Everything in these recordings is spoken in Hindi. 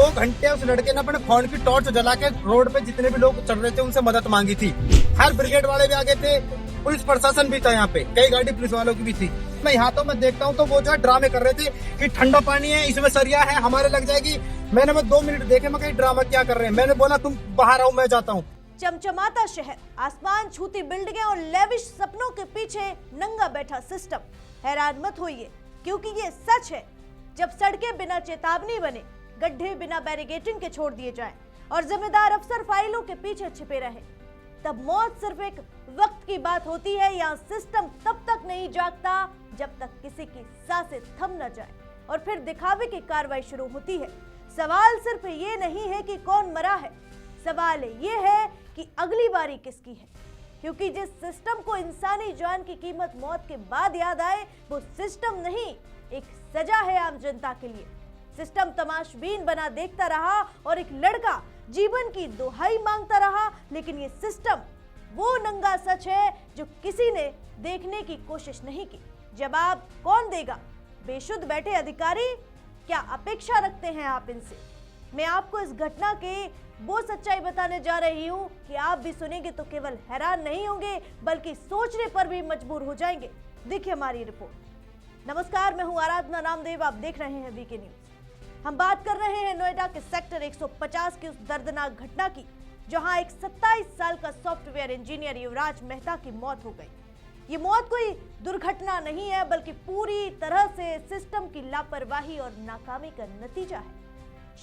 2 घंटे उस लड़के ने अपने फोन की टॉर्च जला के रोड पे जितने भी लोग चल रहे थे उनसे मदद मांगी थी। फायर ब्रिगेड वाले भी आगे थे, पुलिस प्रशासन भी था यहाँ पे, कई गाड़ी पुलिस वालों की भी थी। मैं यहाँ तो मैं देखता हूँ तो वो जो है ड्रामे कर रहे थे कि ठंडा पानी है, इसमें सरिया है, हमारे लग जाएगी। मैंने 2 मिनट देखे, मैं कहीं ड्रामा क्या कर रहे हैं। मैंने बोला तुम बाहर आओ, मैं जाता हूँ। चमचमाता शहर, आसमान छूती बिल्डिंगें और लेविश सपनों के पीछे नंगा बैठा सिस्टम। हैरान मत होइए, क्योंकि ये सच है। जब सड़कें बिना चेतावनी बने, गड्ढे बिना बैरिकेडिंग के छोड़ दिए जाएं और जिम्मेदार अफसर फाइलों के पीछे छिपे रहे, तब मौत सिर्फ एक वक्त की बात होती है। या सिस्टम तब तक नहीं जागता जब तक किसी की सांसें थम न जाए और फिर दिखावे की कार्रवाई शुरू होती है। सवाल सिर्फ ये नहीं है कि कौन मरा है, सवाल ये है कि अगली बारी किसकी है। क्योंकि जिस सिस्टम को इंसानी जान की कीमत मौत के बाद याद आए, वो सिस्टम नहीं, एक सजा है आम जनता के लिए। सिस्टम तमाशबीन बना देखता रहा और एक लड़का जीवन की दुहाई मांगता रहा, लेकिन ये सिस्टम वो नंगा सच है जो किसी ने देखने की कोशिश नहीं की। जवाब कौन देगा? बेशुद्ध बैठे अधिकारी? क्या अपेक्षा रखते हैं आप इनसे? मैं आपको इस घटना के वो सच्चाई बताने जा रही हूँ कि आप भी सुनेंगे तो केवल हैरान नहीं होंगे, बल्कि सोचने पर भी मजबूर हो जाएंगे। देखिए हमारी रिपोर्ट। नमस्कार, मैं हूँ आराधना नामदेव, आप देख रहे हैं वीके न्यूज। हम बात कर रहे हैं नोएडा के सेक्टर 150 की उस दर्दनाक घटना की, जहां एक 27 साल का सॉफ्टवेयर इंजीनियर युवराज मेहता की मौत हो गई। ये मौत कोई दुर्घटना नहीं है, बल्कि पूरी तरह से सिस्टम की लापरवाही और नाकामी का नतीजा है।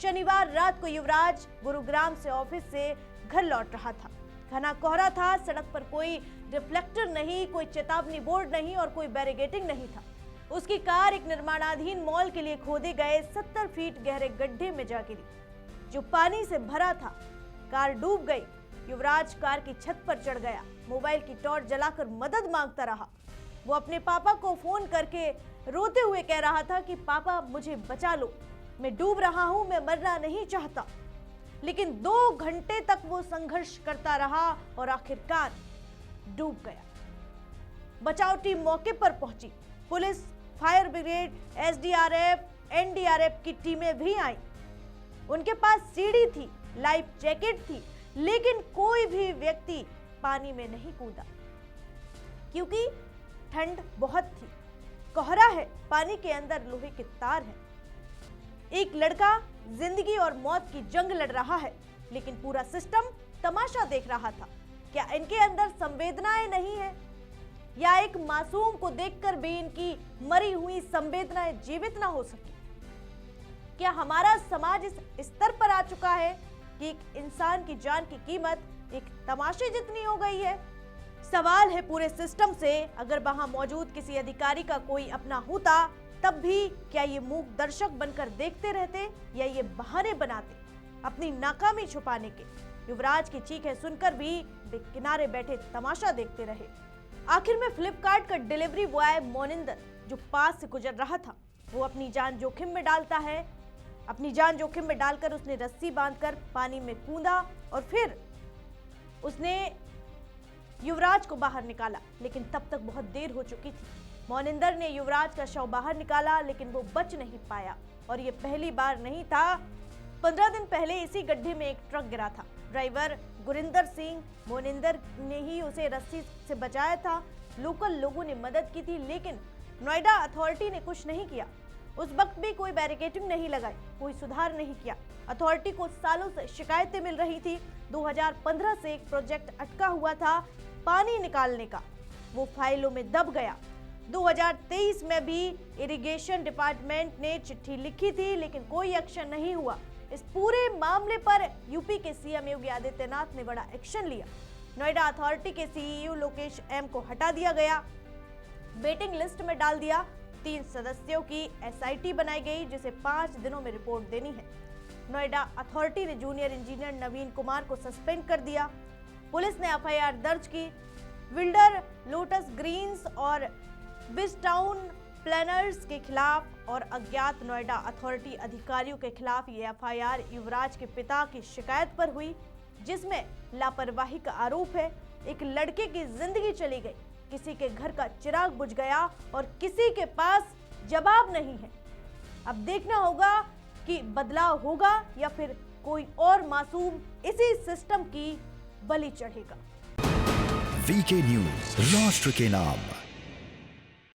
शनिवार रात को युवराज गुरुग्राम से ऑफिस से घर लौट रहा था। घना कोहरा था, सड़क पर कोई रिफ्लेक्टर नहीं, कोई चेतावनी बोर्ड नहीं और कोई बैरिकेडिंग नहीं था। उसकी कार एक निर्माणाधीन मॉल के लिए खोदे गए 70 फीट गहरे गड्ढे में जा गिरी, जो पानी से भरा था। कार डूब गई। युवराज कार की छत पर चढ़ गया, मोबाइल की टॉर्च जलाकर मदद मांगता रहा। वो अपने पापा को फोन करके रोते हुए कह रहा था कि पापा मुझे बचा लो, मैं डूब रहा हूं, मैं मरना नहीं चाहता। लेकिन 2 घंटे तक वो संघर्ष करता रहा और आखिरकार डूब गया। बचाव टीम मौके पर पहुंची। Police, fire brigade, SDRF, NDRF की टीमें भी आईं। उनके पास सीढ़ी थी, लाइफ जैकेट थी, लेकिन कोई भी व्यक्ति पानी में नहीं कूदा, क्योंकि ठंड बहुत थी, कोहरा है, पानी के अंदर लोहे के तार हैं। एक लड़का जिंदगी और मौत की जंग लड़ रहा है, लेकिन पूरा सिस्टम तमाशा देख रहा था। क्या इनके अंदर संवेदनाएं नहीं है, या एक मासूम को देखकर भी इनकी मरी हुई संवेदनाएं जीवित ना हो सकी? क्या हमारा समाज इस स्तर पर आ चुका है कि एक इंसान की जान की कीमत एक तमाशे जितनी हो गई है? सवाल है पूरे सिस्टम से। अगर वहां मौजूद किसी अधिकारी का कोई अपना होता, तब भी क्या ये मूक दर्शक बनकर देखते रहते, या ये बहाने बनाते अपनी नाकामी छुपाने के? युवराज की चीखें सुनकर भी वे किनारे बैठे तमाशा देखते रहे। आखिर में फ्लिपकार्ट का डिलीवरी बॉय मोनिंदर, जो पास से गुजर रहा था, वो अपनी जान जोखिम में डालता है। अपनी जान जोखिम में डालकर उसने रस्सी बांधकर पानी में कूदा और फिर उसने युवराज को बाहर निकाला, लेकिन तब तक बहुत देर हो चुकी थी। मोनिंदर ने युवराज का शव बाहर निकाला, लेकिन वो बच नहीं पाया। और ये पहली बार नहीं था। 15 दिन पहले इसी गड्ढे में एक ट्रक गिरा था। ड्राइवर गुरिंदर सिंह, मोनिंदर ने ही उसे रस्सी से बचाया था। लोकल लोगों ने मदद की थी, लेकिन नोएडा अथॉरिटी ने कुछ नहीं किया। उस वक्त भी कोई बैरिकेडिंग नहीं लगाई, कोई सुधार नहीं किया। अथॉरिटी को सालों से शिकायतें मिल रही थी। 2015 से एक प्रोजेक्ट अटका हुआ था पानी निकालने का, वो फाइलों में दब गया। 2023 में भी इरिगेशन डिपार्टमेंट ने चिट्ठी लिखी थी, लेकिन कोई एक्शन नहीं हुआ। इस पूरे मामले पर यूपी के सीएम योगी आदित्यनाथ ने बड़ा एक्शन लिया। नोएडा अथॉरिटी के सीईओ लोकेश एम को हटा दिया गया, वेटिंग लिस्ट में डाल दिया। 3 सदस्यों की एसआईटी बनाई गई, जिसे 5 दिनों में रिपोर्ट देनी है। नोएडा अथॉरिटी ने जूनियर इंजीनियर नवीन कुमार को सस्पेंड कर दिया। पुलिस ने एफआईआर दर्ज की। विल्डर, लोटस ग्रीन्स और बिस्टाउन प्लानर्स के खिलाफ और अज्ञात नोएडा अथॉरिटी अधिकारियों के खिलाफ ये एफआईआर युवराज के पिता की शिकायत पर हुई, जिसमें लापरवाही का आरोप है। एक लड़के की जिंदगी चली गई, किसी के घर का चिराग बुझ गया और किसी के पास जवाब नहीं है। अब देखना होगा कि बदलाव होगा या फिर कोई और मासूम इसी सिस्टम की बलि चढ़ेगा। वीके न्यूज, राष्ट्र के नाम।